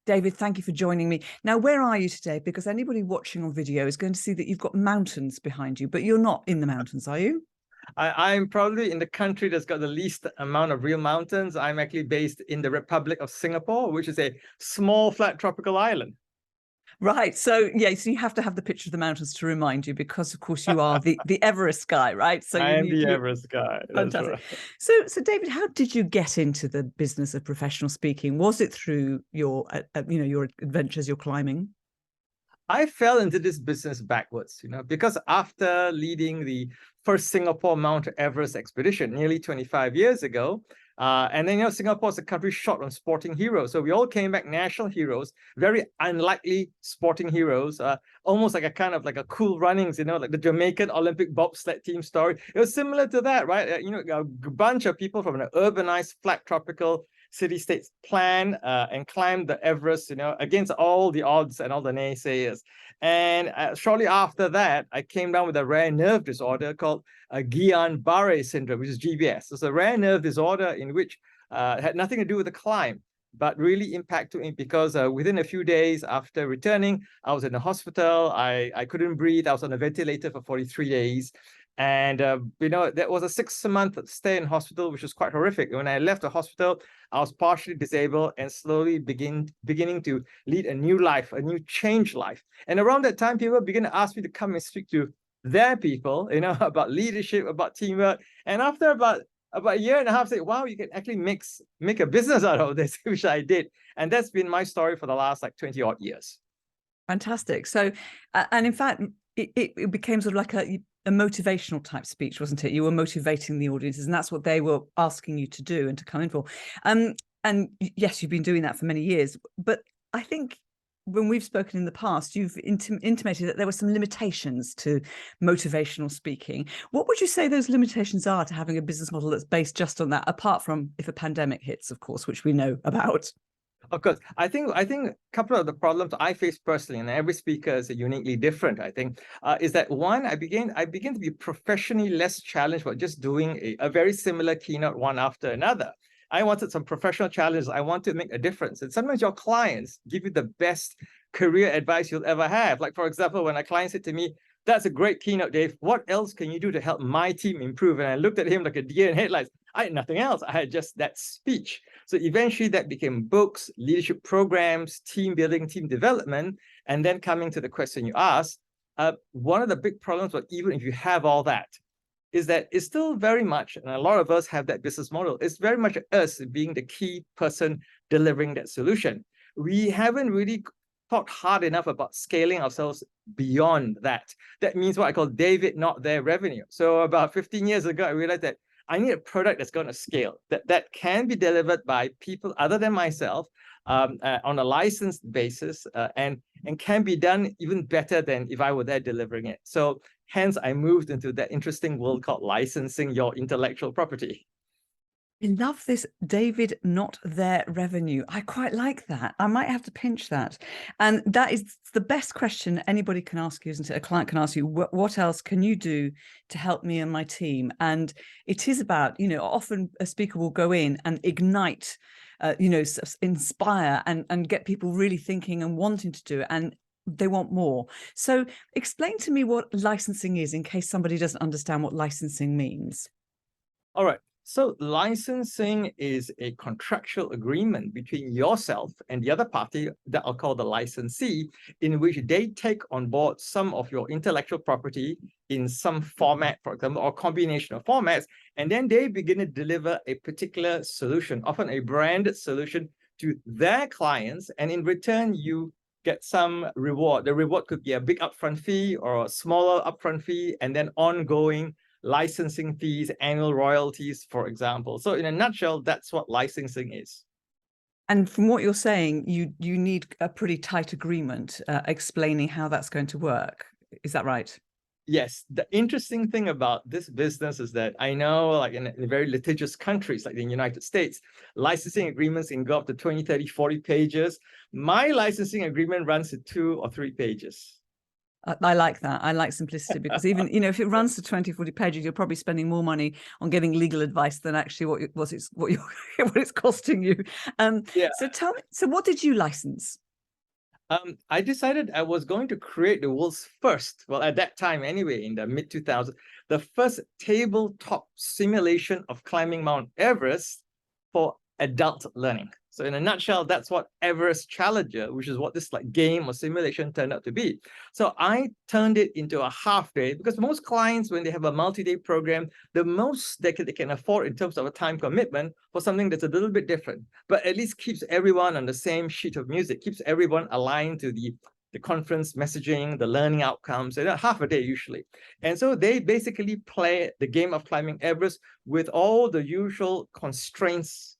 David, thank you for joining me. Now, where are you today? Because anybody watching on video is going to see that you've got mountains behind you, but you're not in the mountains, are you? I'm probably in the country that's got the least amount of real mountains. I'm actually based in the Republic of Singapore, which is a small, flat tropical island. Right. So, yeah, so you have to have the picture of the mountains to remind you, because, of course, you are the Everest guy, right? So I you am need the to... Everest guy. That's Fantastic. right. So, David, how did you get into the business of professional speaking? Was it through your, your adventures, your climbing? I fell into this business backwards, because after leading the first Singapore Mount Everest expedition nearly 25 years ago, and then, Singapore's a country short on sporting heroes. So we all came back national heroes, very unlikely sporting heroes, almost like a kind of like a Cool Runnings, like the Jamaican Olympic bobsled team story. It was similar to that, right? A bunch of people from an urbanized, flat tropical city-states plan and climb the Everest, against all the odds and all the naysayers. And shortly after that, I came down with a rare nerve disorder called Guillain-Barré syndrome, which is GBS. It's a rare nerve disorder in which had nothing to do with the climb, but really impacted me because within a few days after returning, I was in the hospital. I couldn't breathe. I was on a ventilator for 43 days. And, that was a 6-month stay in hospital, which was quite horrific. When I left the hospital, I was partially disabled and slowly beginning to lead a new life, a new changed life. And around that time, people began to ask me to come and speak to their people, about leadership, about teamwork. And after about a year and a half, I said, wow, you can actually make a business out of this, which I did. And that's been my story for the last 20 odd years. Fantastic. So, and in fact, it became sort of like a motivational type speech, wasn't it? You were motivating the audiences, and that's what they were asking you to do and to come in for. And yes, you've been doing that for many years. But I think when we've spoken in the past, you've intimated that there were some limitations to motivational speaking. What would you say those limitations are to having a business model that's based just on that, apart from if a pandemic hits, of course, which we know about? Of course, I think a couple of the problems I face personally, and every speaker is uniquely different, I think, is that one, I begin to be professionally less challenged by just doing a very similar keynote one after another. I wanted some professional challenges. I want to make a difference. And sometimes your clients give you the best career advice you'll ever have. Like, for example, when a client said to me, "That's a great keynote, Dave. What else can you do to help my team improve?" And I looked at him like a deer in headlights. I had nothing else. I had just that speech. So eventually that became books, leadership programs, team building, team development. And then coming to the question you asked, one of the big problems, but even if you have all that, is that it's still very much, and a lot of us have that business model, it's very much us being the key person delivering that solution. We haven't really thought hard enough about scaling ourselves beyond that. That means what I call David, not their revenue. So about 15 years ago, I realized that I need a product that's going to scale, that can be delivered by people other than myself on a licensed basis and can be done even better than if I were there delivering it. So hence, I moved into that interesting world called licensing your intellectual property. I love this, David, not their revenue. I quite like that. I might have to pinch that. And that is the best question anybody can ask you, isn't it? A client can ask you, what else can you do to help me and my team? And it is about, often a speaker will go in and ignite, inspire and get people really thinking and wanting to do it. And they want more. So explain to me what licensing is in case somebody doesn't understand what licensing means. All right. So licensing is a contractual agreement between yourself and the other party that I'll call the licensee, in which they take on board some of your intellectual property in some format, for example, or combination of formats, and then they begin to deliver a particular solution, often a branded solution, to their clients, and in return, you get some reward. The reward could be a big upfront fee or a smaller upfront fee, and then ongoing licensing fees, annual royalties, for example. So in a nutshell, that's what licensing is. And from what you're saying, you need a pretty tight agreement explaining how that's going to work. Is that right? Yes. The interesting thing about this business is that I know, like in very litigious countries like the United States, licensing agreements can go up to 20, 30, 40 pages. My licensing agreement runs to 2 or 3 pages. I like that. I like simplicity, because even, you know, if it runs to 20, 40 pages, you're probably spending more money on getting legal advice than actually what it's costing you. Yeah. So tell me, so what did you license? I decided I was going to create the world's first, well, at that time anyway, in the mid 2000s, the first tabletop simulation of climbing Mount Everest for adult learning. So in a nutshell, that's what Everest Challenger, which is what this like game or simulation turned out to be. So I turned it into a half day, because most clients, when they have a multi-day program, the most they can afford in terms of a time commitment for something that's a little bit different, but at least keeps everyone on the same sheet of music, keeps everyone aligned to the conference messaging, the learning outcomes, half a day usually. And so they basically play the game of climbing Everest with all the usual constraints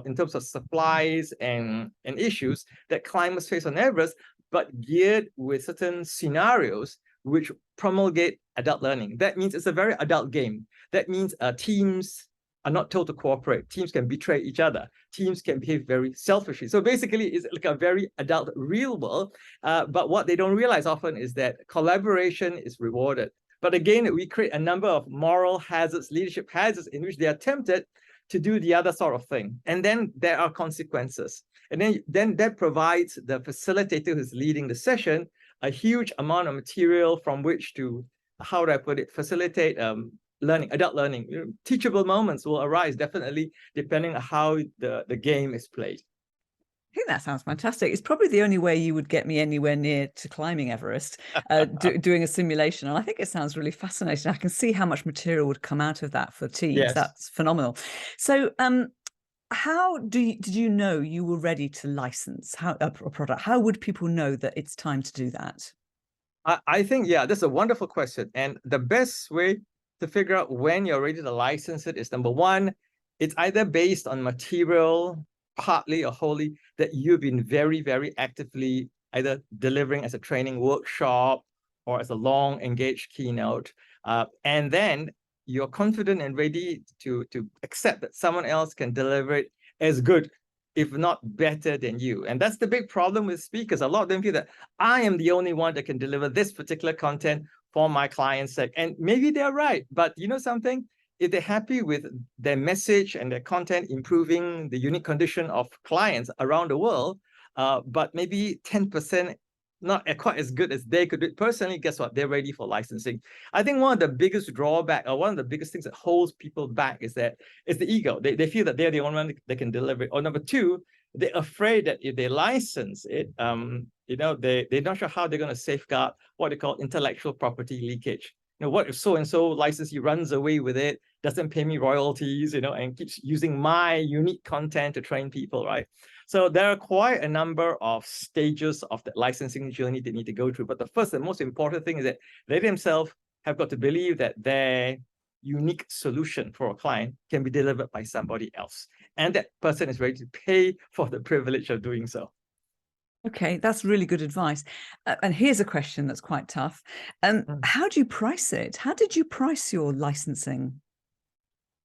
in terms of supplies and issues that climbers face on Everest, but geared with certain scenarios which promulgate adult learning. That means it's a very adult game. That means teams are not told to cooperate. Teams can betray each other. Teams can behave very selfishly. So basically, it's like a very adult real world. But what they don't realize often is that collaboration is rewarded. But again, we create a number of moral hazards, leadership hazards, in which they are tempted to do the other sort of thing. And then there are consequences. And then that provides the facilitator who's leading the session a huge amount of material from which to, how do I put it, facilitate learning, adult learning. Teachable moments will arise, definitely, depending on how the game is played. I think that sounds fantastic. It's probably the only way you would get me anywhere near to climbing Everest, doing a simulation. And I think it sounds really fascinating. I can see how much material would come out of that for teams. Yes. That's phenomenal. So how did you know you were ready to license a product? How would people know that it's time to do that? I think, yeah, that's a wonderful question. And the best way to figure out when you're ready to license it is, number one, it's either based on material, partly or wholly, that you've been very, very actively either delivering as a training workshop or as a long engaged keynote. And then you're confident and ready to accept that someone else can deliver it as good, if not better than you. And that's the big problem with speakers. A lot of them feel that I am the only one that can deliver this particular content for my client's sake. And maybe they're right, but you know something? If they're happy with their message and their content improving the unique condition of clients around the world, but maybe 10% not quite as good as they could do personally, guess what? They're ready for licensing. I think one of the biggest drawback, or one of the biggest things that holds people back, is the ego. They feel that they're the only one that can deliver it. Or number two, they're afraid that if they license it, they're not sure how they're going to safeguard what they call intellectual property leakage. What if so-and-so licensee runs away with it, doesn't pay me royalties, and keeps using my unique content to train people, right? So there are quite a number of stages of the licensing journey they need to go through. But the first and most important thing is that they themselves have got to believe that their unique solution for a client can be delivered by somebody else. And that person is ready to pay for the privilege of doing so. Okay, that's really good advice. And here's a question that's quite tough. How do you price it? How did you price your licensing?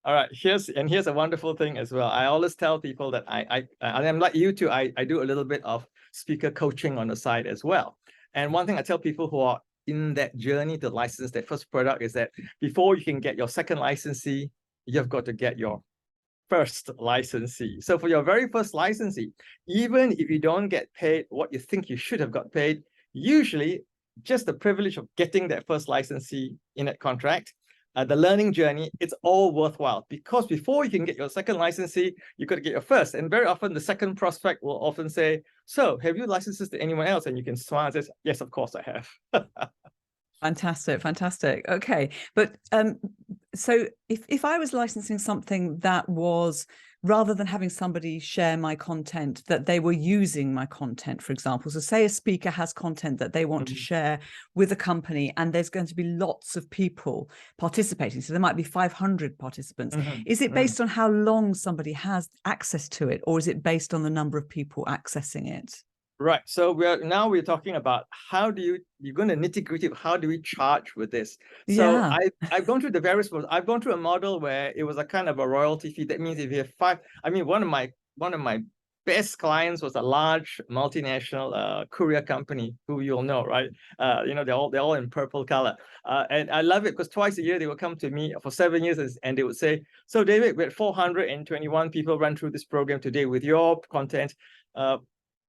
All right, here's a wonderful thing as well. I always tell people that I'm like you too. I do a little bit of speaker coaching on the side as well. And one thing I tell people who are in that journey to license their first product is that before you can get your second licensee, you've got to get your first licensee. So for your very first licensee, even if you don't get paid what you think you should have got paid, usually just the privilege of getting that first licensee in that contract, the learning journey, it's all worthwhile, because before you can get your second licensee, you got to get your first. And very often the second prospect will often say, so have you licensed this to anyone else? And you can smile and say, yes, of course I have. Fantastic. Okay. But so if I was licensing something that was, rather than having somebody share my content, that they were using my content, for example, so say a speaker has content that they want to share with a company, and there's going to be lots of people participating. So there might be 500 participants. Is it based on how long somebody has access to it, or is it based on the number of people accessing it? Right. So we're talking about how do you're going to nitty-gritty of how do we charge with this. So Yeah. I've gone through the various models. I've gone through a model where it was a kind of a royalty fee. That means if you have one of my best clients was a large multinational courier company who you'll know, right? They're all in purple color. And I love it because twice a year they would come to me for 7 years and they would say, so David, we had 421 people run through this program today with your content.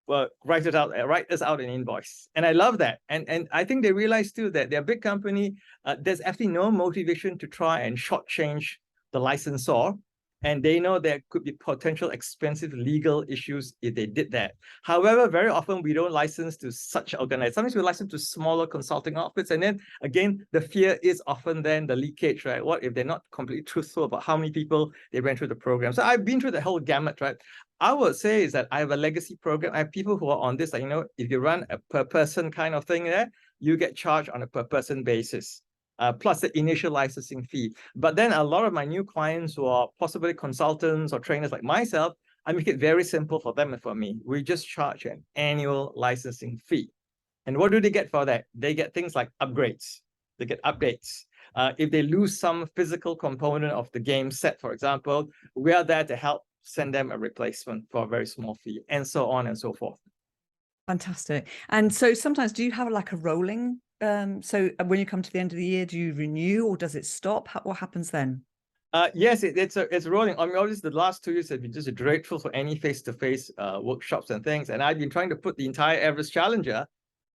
Well, write us out an invoice. And I love that. And I think they realize too that they're a big company. There's actually no motivation to try and shortchange the licensor. And they know there could be potential expensive legal issues if they did that. However, very often we don't license to such organizations. Sometimes we license to smaller consulting outfits. And then again, the fear is often then the leakage, right? What if they're not completely truthful about how many people they ran through the program? So I've been through the whole gamut, right? I would say is that I have a legacy program. I have people who are on this, like, if you run a per person kind of thing there, you get charged on a per person basis. Plus the initial licensing fee. But then a lot of my new clients who are possibly consultants or trainers like myself, I make it very simple for them and for me. We just charge an annual licensing fee. And what do they get for that? They get things like upgrades. They get updates. If they lose some physical component of the game set, for example, we are there to help send them a replacement for a very small fee, and so on and so forth. Fantastic. And so sometimes do you have like a rolling so when you come to the end of the year, do you renew or does it stop? What happens then? Yes, it's rolling. I mean, obviously the last 2 years have been just dreadful for any face-to-face workshops and things. And I've been trying to put the entire Everest Challenger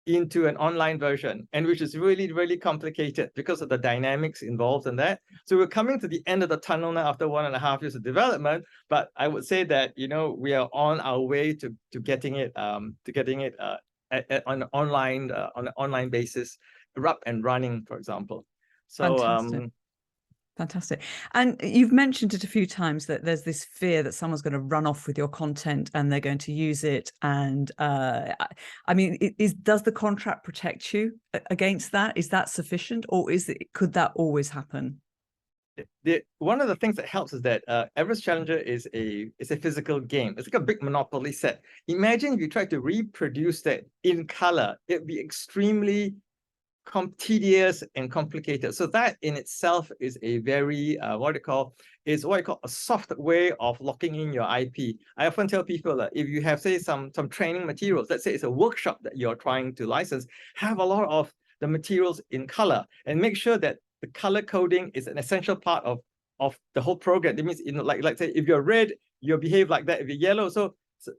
into an online version, and which is really, really complicated because of the dynamics involved in that. So we're coming to the end of the tunnel now after 1.5 years of development. But I would say that, we are on our way to getting it on an online basis, up and running, for example. So Fantastic. And you've mentioned it a few times that there's this fear that someone's going to run off with your content and they're going to use it. And I mean, does the contract protect you against that? Is that sufficient, or could that always happen? One of the things that helps is that Everest Challenger is a physical game. It's like a big Monopoly set. Imagine if you try to reproduce that in color, it'd be extremely tedious and complicated. So that in itself is a very what you call a soft way of locking in your IP. I often tell people that if you have, say, some training materials, let's say it's a workshop that you're trying to license, have a lot of the materials in color and make sure that the color coding is an essential part of the whole program. That means, like say, if you're red, you'll behave like that. If you're yellow, so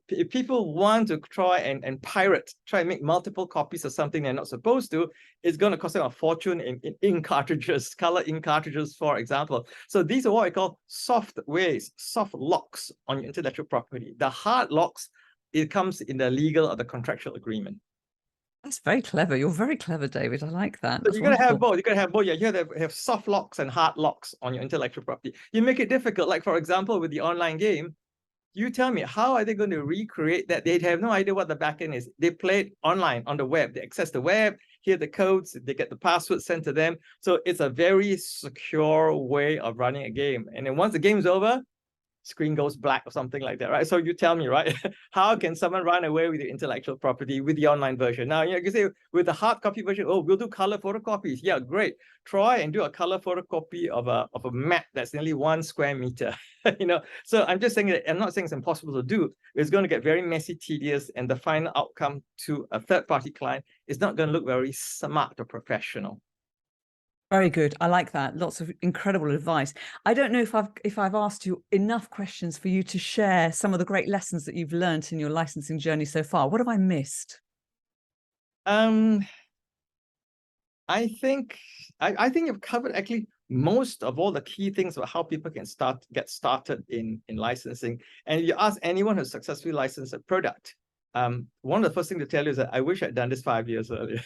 if people want to try and try and make multiple copies of something they're not supposed to, it's going to cost them a fortune in ink cartridges, color ink cartridges, for example. So these are what I call soft ways, soft locks on your intellectual property. The hard locks, it comes in the legal or the contractual agreement. That's very clever. You're very clever, David. I like that. So you're going to have both. You're going to have both. Yeah, you have soft locks and hard locks on your intellectual property. You make it difficult. Like, for example, with the online game, you tell me, how are they going to recreate that? They have no idea what the backend is. They play it online on the web. They access the web, hear the codes, they get the password sent to them. So it's a very secure way of running a game. And then once the game's over, screen goes black or something like that, right? So you tell me, right? How can someone run away with your intellectual property with the online version? Now, you can say with the hard copy version, oh, we'll do color photocopies. Yeah, great. Try and do a color photocopy of a map that's nearly 1 square meter. So I'm just saying that I'm not saying it's impossible to do. It's going to get very messy, tedious, and the final outcome to a third-party client is not going to look very smart or professional. Very good. I like that. Lots of incredible advice. I don't know if I've asked you enough questions for you to share some of the great lessons that you've learned in your licensing journey so far. What have I missed? I think you've covered actually most of all the key things about how people can get started in licensing. And if you ask anyone who's successfully licensed a product, one of the first things to tell you is that I wish I'd done this 5 years earlier.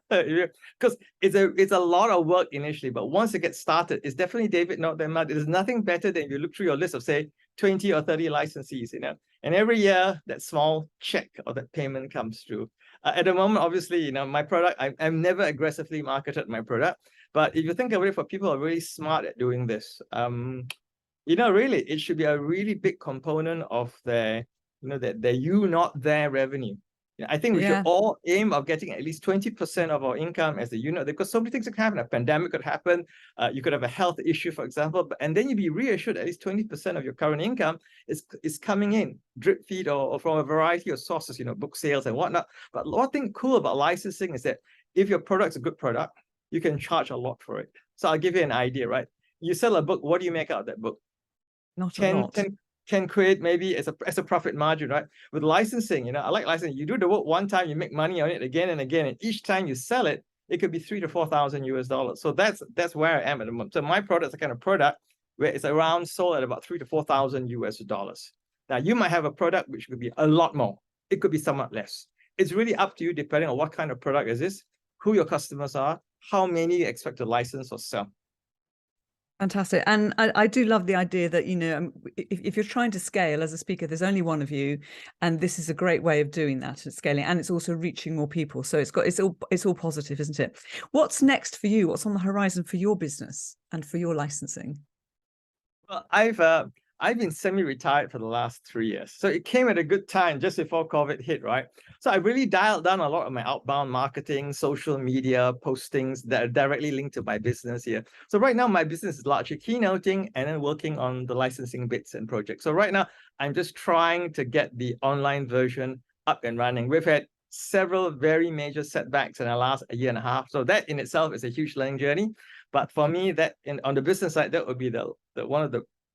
Because it's a lot of work initially, but once it gets started, it's definitely David, not that much. There's nothing better than if you look through your list of, say, 20 or 30 licensees, and every year that small check or that payment comes through. At the moment, obviously, my product, I've never aggressively marketed my product, but if you think about it, for people who are really smart at doing this, really, it should be a really big component of their, their you not their revenue. I think we should Yeah. all aim of getting at least 20% of our income as a unit, because so many things could happen. A pandemic could happen. You could have a health issue, for example, and then you'd be reassured at least 20% of your current income is coming in drip feed or from a variety of sources, book sales and whatnot. But one thing cool about licensing is that if your product's a good product, you can charge a lot for it. So I'll give you an idea, right? You sell a book, what do you make out of that book? Not a lot. Can create maybe as a profit margin, right? With licensing, I like licensing. You do the work one time, you make money on it again and again, and each time you sell it, it could be $3,000 to $4,000. So that's where I am at the moment. So my product is the kind of product where it's around sold at about $3,000 to $4,000. Now you might have a product which could be a lot more. It could be somewhat less. It's really up to you, depending on what kind of product is this, who your customers are, how many you expect to license or sell. Fantastic. And I do love the idea that, if you're trying to scale as a speaker, there's only one of you, and this is a great way of doing that, scaling, and it's also reaching more people. So it's all positive, isn't it? What's next for you? What's on the horizon for your business and for your licensing? Well, I've been semi-retired for the last 3 years. So it came at a good time just before COVID hit, right? So I really dialed down a lot of my outbound marketing, social media postings that are directly linked to my business here. So right now, my business is largely keynoting and then working on the licensing bits and projects. So right now, I'm just trying to get the online version up and running. We've had several very major setbacks in the last 1.5 years. So that in itself is a huge learning journey. But for me, on the business side, that would be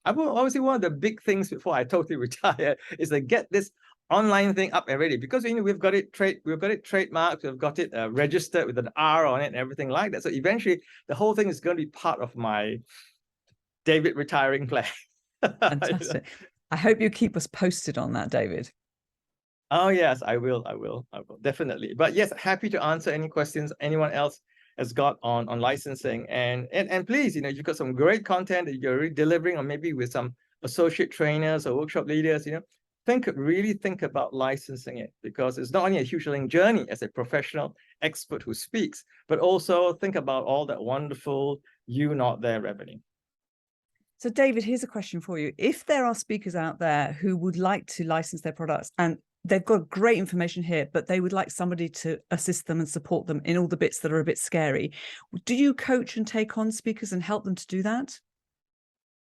I will always say one of the big things before I totally retire is to get this online thing up and ready, because we've got it trademarked, we've got it registered with an R on it and everything like that. So eventually, the whole thing is going to be part of my David retiring plan. Fantastic. I hope you keep us posted on that, David. Oh yes, I will definitely. But yes, happy to answer any questions anyone else has got on licensing, and please, you've got some great content that you're already delivering, or maybe with some associate trainers or workshop leaders, really think about licensing it, because it's not only a huge learning journey as a professional expert who speaks, but also think about all that wonderful you not there revenue. So David, here's a question for you. If there are speakers out there who would like to license their products, and they've got great information here, but they would like somebody to assist them and support them in all the bits that are a bit scary, do you coach and take on speakers and help them to do that?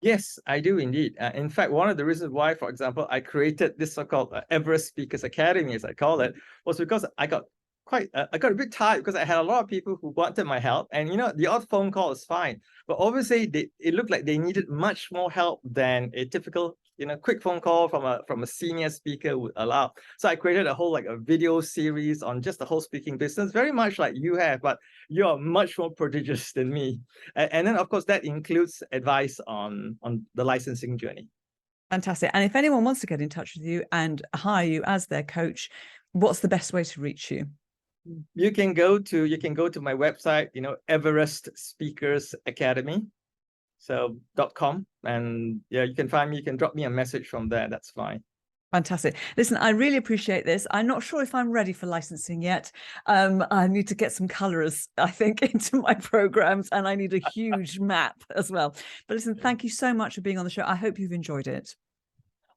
Yes, I do indeed. In fact, one of the reasons why, for example, I created this so-called Everest Speakers Academy, as I call it, was because I got a bit tired, because I had a lot of people who wanted my help, and the odd phone call is fine, but obviously it looked like they needed much more help than a typical quick phone call from a senior speaker would allow. So I created a whole a video series on just the whole speaking business, very much like you have, but you're much more prodigious than me. And then of course that includes advice on the licensing journey. Fantastic. And if anyone wants to get in touch with you and hire you as their coach, what's the best way to reach you? You can go to my website, Everest Speakers Academy. So .com, and yeah, you can find me. You can drop me a message from there. That's fine. Fantastic. Listen, I really appreciate this. I'm not sure if I'm ready for licensing yet. I need to get some colors, I think, into my programs, and I need a huge map as well. But listen, thank you so much for being on the show. I hope you've enjoyed it.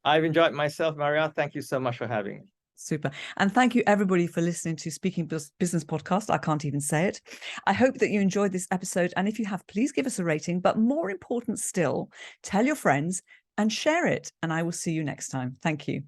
I've enjoyed myself, Maria. Thank you so much for having me. Super. And thank you everybody for listening to Speaking Business Podcast. I can't even say it. I hope that you enjoyed this episode. And if you have, please give us a rating. But more important still, tell your friends and share it. And I will see you next time. Thank you.